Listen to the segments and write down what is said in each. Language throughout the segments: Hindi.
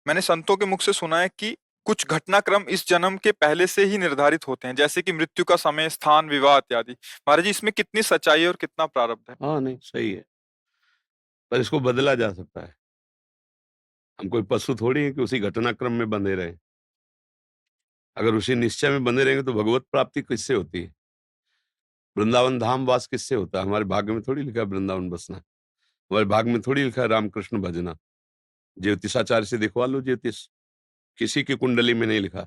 मैंने संतों के मुख से सुना है कि कुछ घटनाक्रम इस जन्म के पहले से ही निर्धारित होते हैं, जैसे कि मृत्यु का समय, स्थान, विवाह इत्यादि। महाराज जी, इसमें कितनी सच्चाई है और कितना प्रारब्ध है? हाँ, नहीं सही है, पर इसको बदला जा सकता है। हम कोई पशु थोड़ी है कि उसी घटनाक्रम में बंधे रहें। अगर उसी निश्चय में बंधे रहेंगे तो भगवत प्राप्ति किससे होती है? वृंदावन धाम वास किससे होता है? हमारे भाग्य में थोड़ी लिखा है वृंदावन बसना। हमारे भाग्य में थोड़ी लिखा है रामकृष्ण भजना। ज्योतिषाचार्य से दिखवा लो ज्योतिष, किसी की कुंडली में नहीं लिखा।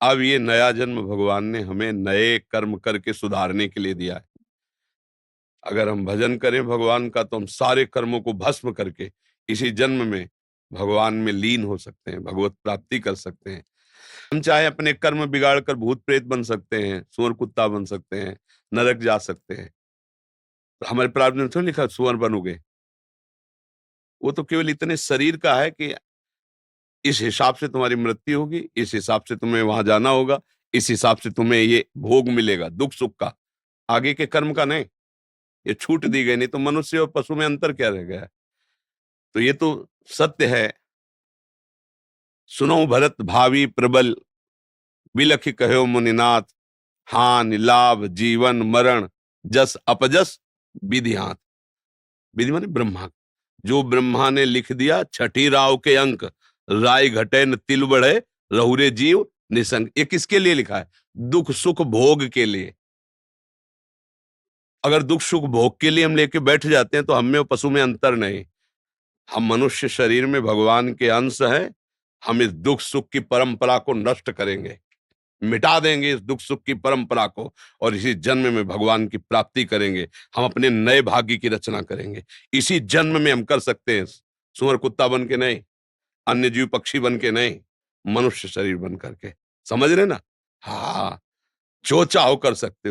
अब ये नया जन्म भगवान ने हमें नए कर्म करके सुधारने के लिए दिया है। अगर हम भजन करें भगवान का तो हम सारे कर्मों को भस्म करके इसी जन्म में भगवान में लीन हो सकते हैं, भगवत प्राप्ति कर सकते हैं। हम चाहे अपने कर्म बिगाड़ कर भूत प्रेत बन सकते हैं, सुअर कुत्ता बन सकते हैं, नरक जा सकते हैं। तो हमारे प्रारब्ध में थोड़ी लिखा सुअर बनोगे। वो तो केवल इतने शरीर का है कि इस हिसाब से तुम्हारी मृत्यु होगी, इस हिसाब से तुम्हें वहां जाना होगा, इस हिसाब से तुम्हें ये भोग मिलेगा दुख सुख का, आगे के कर्म का नहीं। ये छूट दी गई, नहीं तो मनुष्य और पशु में अंतर क्या रह गया है? तो ये तो सत्य है। सुनो भरत भावी प्रबल, बिलखि कहो मुनिनाथ, हानि लाभ जीवन मरण, जस अपजस विधि हाथ। विधि माने ब्रह्मा। जो ब्रह्मा ने लिख दिया छठी राव के अंक, राय घटे न तिल बढ़े, रहुरे जीव निसंग। ये किसके लिए लिखा है? दुख सुख भोग के लिए। अगर दुख सुख भोग के लिए हम लेके बैठ जाते हैं तो हम में और पशु में अंतर नहीं। हम मनुष्य शरीर में भगवान के अंश हैं। हम इस दुख सुख की परंपरा को नष्ट करेंगे, मिटा देंगे इस दुख सुख की परंपरा को, और इसी जन्म में भगवान की प्राप्ति करेंगे। हम अपने नए भाग्य की रचना करेंगे। इसी जन्म में हम कर सकते हैं, सुअर कुत्ता बन के नहीं, अन्य जीव पक्षी बन के नहीं, मनुष्य शरीर बन करके। समझ रहे ना? हाँ, जो चाहो कर सकते हो।